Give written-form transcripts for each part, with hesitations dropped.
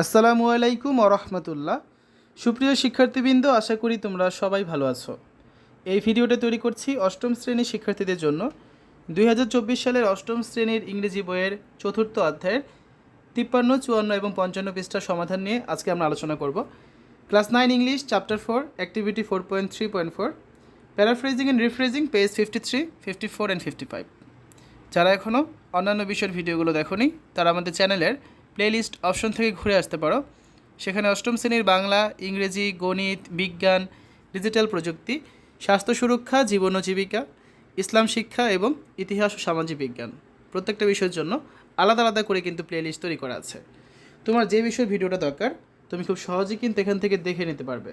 আসসালামু আলাইকুম রহমতুল্লাহ। সুপ্রিয় শিক্ষার্থীবৃন্দ, আশা করি তোমরা সবাই ভালো আছো। এই ভিডিওটা তৈরি করছি অষ্টম শ্রেণীর শিক্ষার্থীদের জন্য। 2024 সালের অষ্টম শ্রেণীর ইংরেজি বইয়ের চতুর্থ অধ্যায়ের 53, 54 এবং 55 পৃষ্ঠার সমাধান নিয়ে আজকে আমরা আলোচনা করব। Class 9 English chapter 4 activity 4.3.4 paraphrasing and rephrasing page 53, 54 and 55। যারা এখনও অন্যান্য বিষয়ের ভিডিওগুলো দেখোনি তারা আমাদের চ্যানেলের প্লেলিস্ট অপশন থেকে ঘুরে আসতে পারো। সেখানে অষ্টম শ্রেণীর বাংলা, ইংরেজি, গণিত, বিজ্ঞান, ডিজিটাল প্রযুক্তি, স্বাস্থ্য সুরক্ষা, জীবন ও জীবিকা, ইসলাম শিক্ষা এবং ইতিহাস ও সামাজিক বিজ্ঞান প্রত্যেকটা বিষয়ের জন্য আলাদা আলাদা করে কিন্তু প্লেলিস্ট তৈরি করা আছে। তোমার যে বিষয়ের ভিডিওটা দরকার তুমি খুব সহজেই কিন্তু এখান থেকে দেখে নিতে পারবে।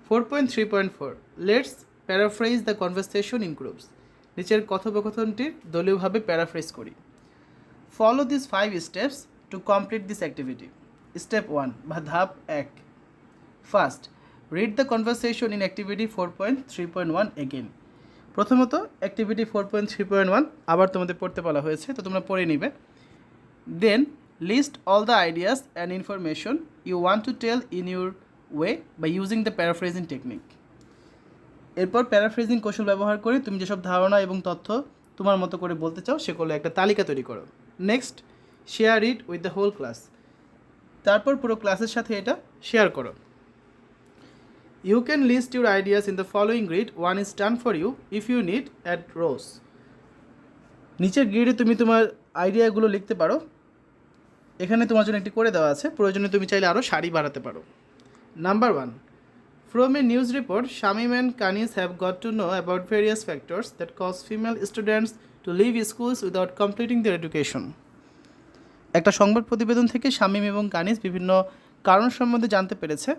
4.3.4 let's paraphrase the conversation in groups. নিচের কথোপকথনটির দলীয়ভাবে প্যারাফ্রেজ করি। Follow this 5 steps to complete this activity. Step 1 বা ধাপ 1। First, read the conversation in activity 4.3.1 again. প্রথমত অ্যাক্টিভিটি 4.3.1 আবার তোমাদের পড়তে বলা হয়েছে, তো তোমরা পড়ে নিবে। Then list all the ideas and information you want to tell in your way by using the paraphrasing technique. এরপর প্যারাফ্রেজিং কৌশল ব্যবহার করে তুমি যেসব ধারণা এবং তথ্য তোমার মতো করে বলতে চাও সেগুলো একটা তালিকা তৈরি করো। Next, share it with the whole class. তারপর পুরো ক্লাসের সাথে এটা শেয়ার করো। You can list your ideas in the following grid, one is done for you if you need at rows. নিচের গ্রিডে তুমি তোমার আইডিয়াগুলো লিখতে পারো। এখানে তোমার জন্য একটি করে দেওয়া আছে, প্রয়োজনে তুমি চাইলে আরও সারি বাড়াতে পারো। Number 1, from a news report, Shamim and Kanis have got to know about various factors that cause female students to leave schools without completing their education. একটা সংবাদ প্রতিবেদন থেকে শামীম এবং কানিস বিভিন্ন কারণ সম্বন্ধে জানতে পেরেছে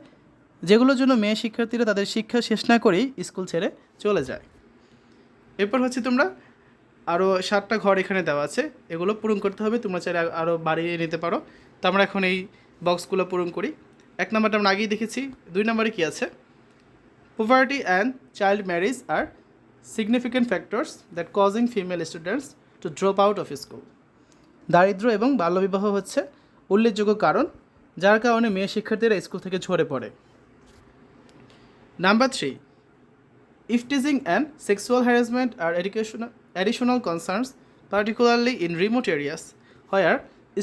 যেগুলোর জন্য মেয়ে শিক্ষার্থীরা তাদের শিক্ষা শেষ না করেই স্কুল ছেড়ে চলে যায়। এরপর হচ্ছে তোমরা আরও 7টা ঘর এখানে দেওয়া আছে, এগুলো পূরণ করতে হবে। তোমরা চাইলে আরও বাড়িয়ে নিতে পারো। তো আমরা এখন এই বক্সগুলো পূরণ করি। 1 নাম্বারটা আমরা আগেই দেখেছি। 2 নম্বরে কী আছে? Poverty and child marriage are significant factors that causing female students to drop out of school. দারিদ্র্য এবং বাল্যবিবাহ হচ্ছে উল্লেখযোগ্য কারণ যার কারণে মেয়ে শিক্ষার্থীরা স্কুল থেকে ঝরে পড়ে। Number 3, if teasing and sexual harassment are additional concerns, particularly in remote areas where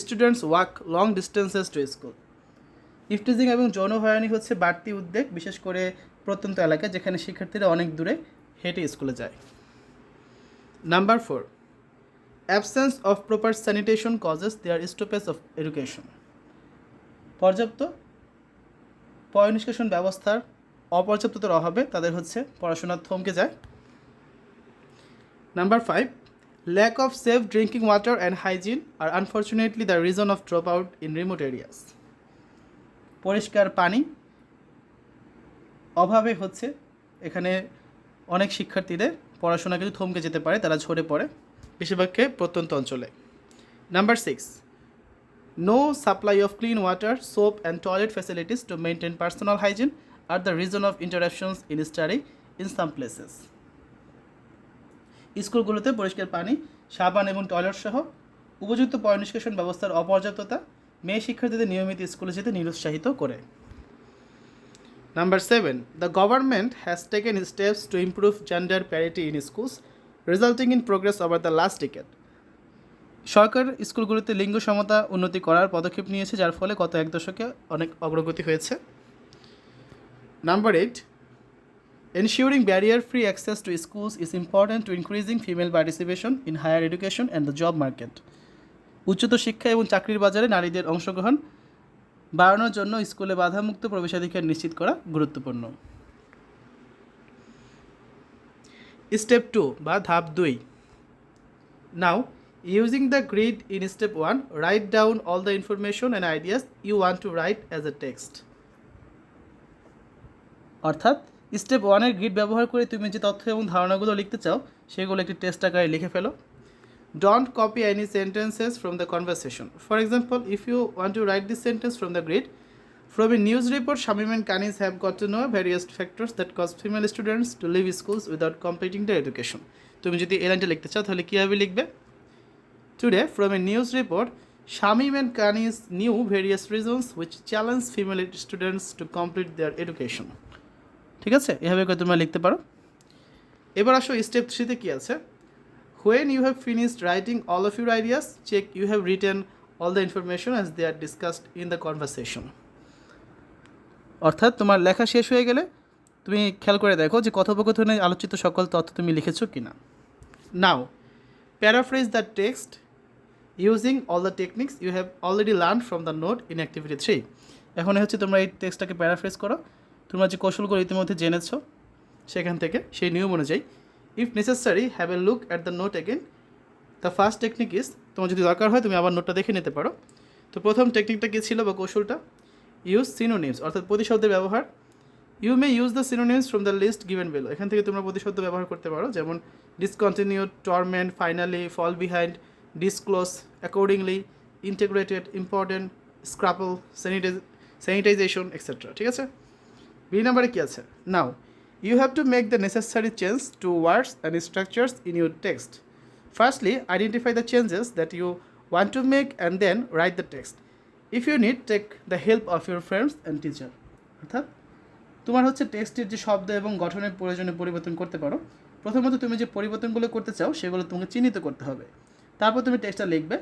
students walk long distances to school. Eve teasing এবং যৌন হয়রানি হচ্ছে বাড়তি উদ্বেগ, বিশেষ করে প্রত্যন্ত এলাকায় যেখানে শিক্ষার্থীরা অনেক দূরে হেঁটে স্কুলে যায়। Number 4, absence of proper sanitation causes their stoppage of education. পর্যাপ্ত পয়ঃনিষ্কাশন ব্যবস্থার অপর্যাপ্ততার অভাবে তাদের হচ্ছে পড়াশোনা থমকে যায়। Number 5, lack of safe drinking water and hygiene are unfortunately the reason of drop out in remote areas. পরিষ্কার পানি অভাবে হচ্ছে এখানে অনেক শিক্ষার্থীদের পড়াশোনা কিন্তু থমকে যেতে পারে, তারা ঝরে পড়ে বেশিরভাগকে প্রত্যন্ত অঞ্চলে। Number 6, no supply of clean water, soap and toilet facilities to maintain personal hygiene are the reason of interruptions in study in some places. স্কুলগুলোতে পরিষ্কার পানি, সাবান এবং টয়লেট সহ উপযুক্ত পয়ঃনিষ্কাশন ব্যবস্থার অপর্যাপ্ততা মেয়ে শিক্ষার্থীদের নিয়মিত স্কুলে যেতে নিরুৎসাহিত করে। Number 7, the government has taken steps to improve gender parity in schools resulting in progress over the last decade. সরকার স্কুলগুলোতে লিঙ্গ সমতা উন্নতি করার পদক্ষেপ নিয়েছে, যার ফলে গত 1 দশকে অনেক অগ্রগতি হয়েছে। Number 8, ensuring barrier-free access to schools is important to increasing female participation in higher education and the job market. উচ্চতর শিক্ষা এবং চাকরির বাজারে নারীদের অংশগ্রহণ বাড়ানোর জন্য স্কুলে বাধামুক্ত প্রবেশাধিকার নিশ্চিত করা গুরুত্বপূর্ণ। স্টেপ 2 বা ধাপ 2। Now using the grid in step 1 write down all the information and ideas you want to write as a text. অর্থাৎ স্টেপ 1-এর গ্রিড ব্যবহার করে তুমি যে তথ্য এবং ধারণাগুলো লিখতে চাও সেগুলো একটি টেক্সট আকারে লিখে ফেলো। Don't copy any sentences from the conversation. For example, if you want to write this sentence from the grid, from a news report, Shamim and Kanis have got to know various factors that cause female students to leave schools without completing their education. তুমি যদি এই লাইনটা লিখতে চাও তাহলে কীভাবে লিখবে? Today, from a news report, Shamim and Kanis knew various reasons which challenge female students to complete their education. ঠিক আছে, এভাবে করে তোমরা লিখতে পারো। এবার আসো স্টেপ 3-তে কী আছে। When you have finished writing all of your ideas, check you have written all the information as they are discussed in the conversation. অর্থাৎ তোমার লেখা শেষ হয়ে গেলে তুমি খেয়াল করে দেখো যে কথোপকথনে আলোচিত সকল তথ্য তুমি লিখেছো কি না। Now paraphrase the text using all the techniques you have already learn from the note in activity 3। এখন হচ্ছে তোমরা এই টেক্সটটাকে প্যারাফ্রেজ করো, তোমরা যে কৌশলগুলো ইতিমধ্যে জেনেছো সেখান থেকে সেই নিয়ম অনুযায়ী। If necessary have a look at the note again. The first technique is, তোমার যদি দরকার হয় তুমি আবার নোটটা দেখে নিতে পারো। তো প্রথম টেকনিকটা কী ছিল বা কৌশলটা, ইউজ সিনোনিমস অর্থাৎ প্রতিশব্দের ব্যবহার। You may use the synonyms from the list given below. এখান থেকে তোমরা প্রতিশব্দ ব্যবহার করতে পারো, যেমন discontinued, torment, finally, fall behind, disclose, accordingly, integrated, important, scruple, sanitization etcetera. ঠিক আছে। বি নাম্বারে কী আছে, now you have to make the necessary change to words and structures in your text. Firstly identify the changes that you want to make and then write the text. If you need take the help of your friends and teacher. অর্থাৎ তোমার হচ্ছে টেক্সটের যে শব্দ এবং গঠনের প্রয়োজনে পরিবর্তন করতে পারো। প্রথমত তুমি যে পরিবর্তনগুলো করতে চাও সেগুলো তোমাকে চিহ্নিত করতে হবে, তারপর তুমি টেক্সটটা লিখবে।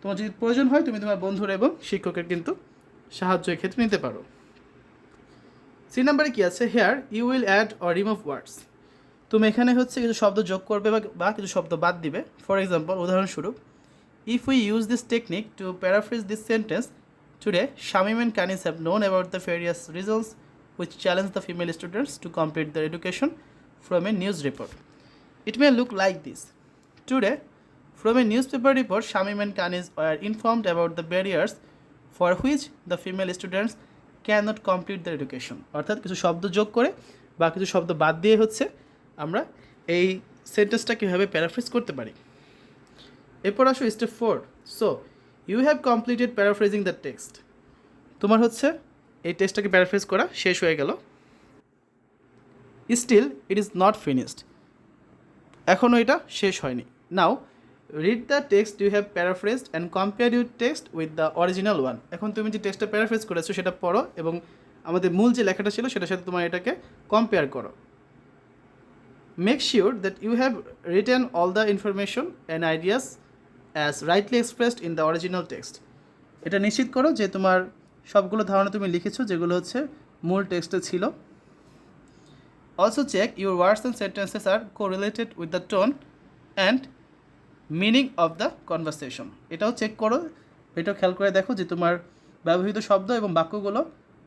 তোমার যদি প্রয়োজন হয় তুমি তোমার বন্ধুর এবং শিক্ষকের কিন্তু সাহায্য এক্ষেত্রে নিতে পারো। সি নাম্বারে কী আছে, here you will add or remove words. তুমি এখানে হচ্ছে কিছু শব্দ যোগ করবে বা কিছু শব্দ বাদ দিবে। ফর এক্সাম্পল, উদাহরণস্বরূপ, if we use this technique two paraphrase this sentence, today Shamim and Kanis have known about the various reasons which challenge the female students to complete their education from a news report. It may look like this. Today, from a newspaper report, Shamim and Kanis were informed about the barriers for which the female students cannot complete their education. অর্থাৎ কিছু শব্দ যোগ করে বা কিছু শব্দ বাদ দিয়ে হচ্ছে আমরা এই সেন্টেন্সটা কীভাবে প্যারাফ্রেজ করতে পারি। এরপর আসো step 4। So you have completed paraphrasing the text. তোমার হচ্ছে এই টেক্সটটাকে প্যারাফ্রেজ করা শেষ হয়ে গেল। Still it is not finished, এখনও এটা শেষ হয়নি। Now read the text you have paraphrased and compare your text with the original one. এখন তুমি যে টেক্সটটা প্যারাফ্রেজ করেছো সেটা পড়ো এবং আমাদের মূল যে লেখাটা ছিল সেটার সাথে তোমার এটাকে কম্পেয়ার করো। Make sure that you have written all the information and ideas as rightly expressed in the original text. এটা নিশ্চিত করো যে তোমার সবগুলো ধারণা তুমি লিখেছো যেগুলো হচ্ছে মূল টেক্সটে ছিল। Also check your words and sentences are correlated with the tone and meaning of the conversation. এটাও চেক করো, এটাও খেয়াল করে দেখো যে তোমার ব্যবহৃত শব্দ এবং বাক্যগুলো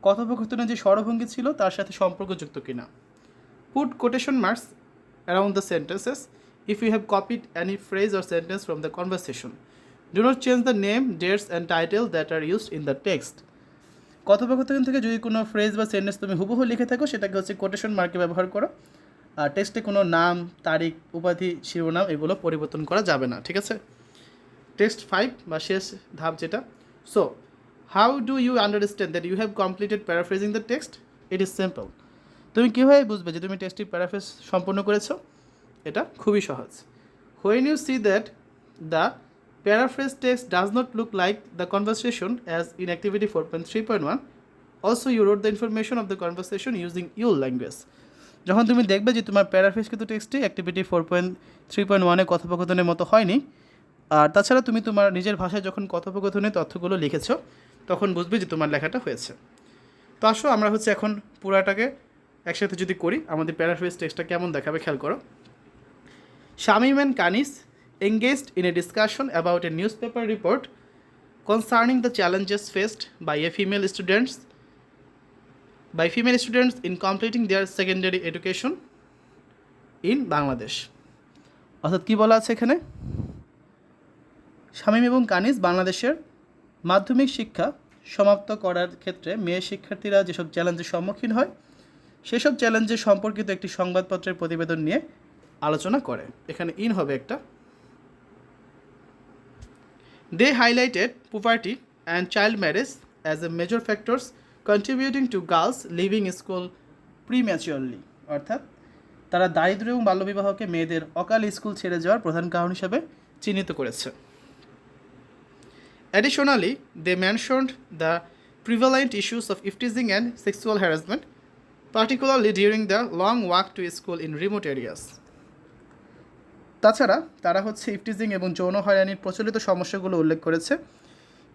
কথোপকথনের যে স্বরভঙ্গি ছিল তার সাথে সম্পর্কযুক্ত কিনা। Put quotation marks around the sentences if you have copied any phrase or sentence from the conversation. Do not change the name, dates and title that are used in the text. কথোপকথন থেকে যদি কোনো phrase বা sentence তুমি হুবহু লিখে থাকো সেটাকে হচ্ছে কোটেশন মার্কে ব্যবহার করো। আর টেক্সটে কোনো নাম, তারিখ, উপাধি, শিরোনাম এগুলো পরিবর্তন করা যাবে না। ঠিক আছে। টেক্সট 5 বা শেষ ধাপ যেটা, so how do you understand that you have completed paraphrasing the text? It is simple. তুমি কীভাবে বুঝবে যে তুমি টেক্সটটি প্যারাফ্রেজ সম্পূর্ণ করেছো? এটা খুবই সহজ। When you see that the paraphrase text does not look like the conversation as in activity 4.3.1, also you wrote the information of the conversation using your language. যখন তুমি দেখবে যে তোমার প্যারাফ্রেজ কিন্তু টেক্সটটি অ্যাক্টিভিটি 4.3.1 কথোপকথনের মতো হয়নি, আর তাছাড়া তুমি তোমার নিজের ভাষায় যখন কথোপকথনের তথ্যগুলো লিখেছো তখন বুঝবে যে তোমার লেখাটা হয়েছে। তো আসো আমরা হচ্ছে এখন পুরাটাকে একসাথে যদি করি আমাদের প্যারাফ্রেজ টেক্সটটা কেমন দেখাবে খেয়াল করো। Shamim and Kanis engaged in a discussion about a newspaper report concerning the challenges faced by female students in completing their secondary education in Bangladesh. অর্থাৎ কী বলা আছে এখানে, শামীম এবং কানিস বাংলাদেশের মাধ্যমিক শিক্ষা সমাপ্ত করার ক্ষেত্রে মেয়ে শিক্ষার্থীরা যেসব চ্যালেঞ্জের সম্মুখীন হয় সেসব চ্যালেঞ্জের সম্পর্কিত একটি সংবাদপত্রের প্রতিবেদন নিয়ে আলোচনা করে। এখানে ইন হবে একটা। They highlighted poverty and child marriage as a major factors contributing to girls leaving school prematurely. অর্থাৎ তারা দারিদ্র্য এবং বাল্যবিবাহকে মেয়েদের অকালে স্কুল ছেড়ে যাওয়ার প্রধান কারণ হিসাবে চিহ্নিত করেছে। Additionally, they mentioned the prevalent issues of teasing and sexual harassment, particularly during the long walk to school in remote areas. তাছাড়া তারা হচ্ছে ইফটিজিং এবং যৌন হয়রানির প্রচলিত সমস্যাগুলো উল্লেখ করেছে,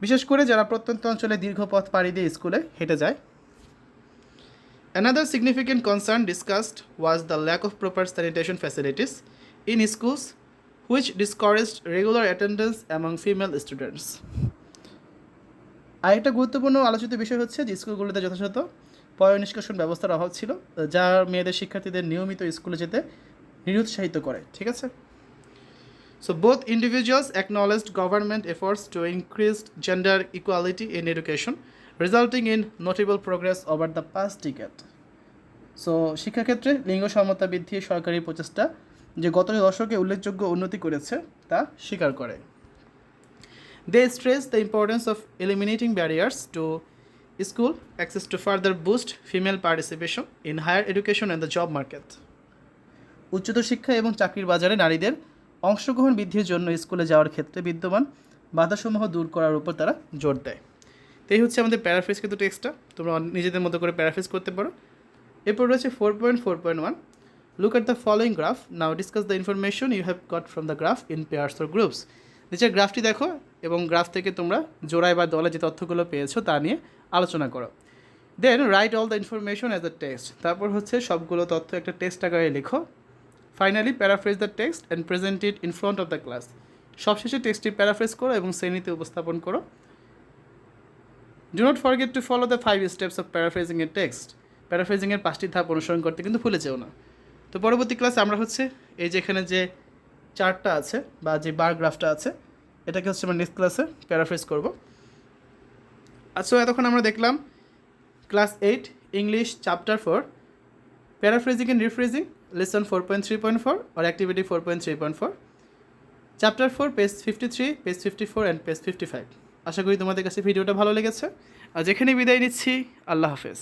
বিশেষ করে যারা প্রত্যন্ত অঞ্চলে দীর্ঘ পথ পাড়ি দিয়ে স্কুলে হেঁটে যায়। Another significant concern discussed was the lack of proper sanitation facilities in schools, which discouraged regular attendance among female students. আরেকটা গুরুত্বপূর্ণ আলোচিত বিষয় হচ্ছে যে স্কুলগুলোতে যথাযথ পয় নিষ্কাশন ব্যবস্থার অভাব ছিল, যা মেয়েদের শিক্ষার্থীদের নিয়মিত স্কুলে যেতে নিরুৎসাহিত করে। ঠিক আছে, so both individuals acknowledged government efforts to increase gender equality in education, resulting in notable progress over the past decade. So শিক্ষাক্ষেত্রে লিঙ্গ সমতা বৃদ্ধির সরকারি প্রচেষ্টা যে গত দশকে উল্লেখযোগ্য উন্নতি করেছে তা স্বীকার করে। They stress the importance of eliminating barriers to school access to further boost female participation in higher education and the job market. উচ্চতর শিক্ষা এবং চাকরির বাজারে নারীদের অংশগ্রহণ বৃদ্ধির জন্য স্কুলে যাওয়ার ক্ষেত্রে বিদ্যমান বাধাসমূহ দূর করার উপর তারা জোর দেয়। তো এই হচ্ছে আমাদের প্যারাফ্রেজ কিন্তু টেক্সটটা, তোমরা নিজেদের মতো করে প্যারাফ্রেজ করতে পারো। এরপর রয়েছে 4.4.1, look at the following graph, now discuss the information you have got from the graph in pairs or groups. নিচের গ্রাফটি দেখো এবং গ্রাফ থেকে তোমরা জোড়ায় বা দলে যে তথ্যগুলো পেয়েছো তা নিয়ে আলোচনা করো। Then write all the information as a text, তারপর হচ্ছে সবগুলো তথ্য একটা টেক্সট আকারে লেখো। Finally paraphrase the text and present it in front of the class, সবশেষে টেক্সটটি প্যারাফ্রেজ করো এবং শ্রেণীতে উপস্থাপন করো। Do not forget to follow the 5 steps of paraphrasing এর টেক্সট, প্যারাফ্রেজিংয়ের 5টি ধাপ অনুসরণ করতে কিন্তু ভুলে যেও না। তো পরবর্তী ক্লাসে আমরা হচ্ছে এই যে এখানে যে চার্টটা আছে বা যে বার গ্রাফটা আছে এটাকে হচ্ছে আমরা নেক্সট ক্লাসে প্যারাফ্রেজ করব। আচ্ছা, এতক্ষণ আমরা দেখলাম class 8 English chapter 4 paraphrasing and rephrasing lesson 4.3.4 or activity 4.3.4, chapter 4 page 53, page 54 and page 55। আশা করি তোমাদের কাছে ভিডিওটা ভালো লেগেছে। আর যেখানে বিদায় নিচ্ছি, আল্লাহ হাফেজ।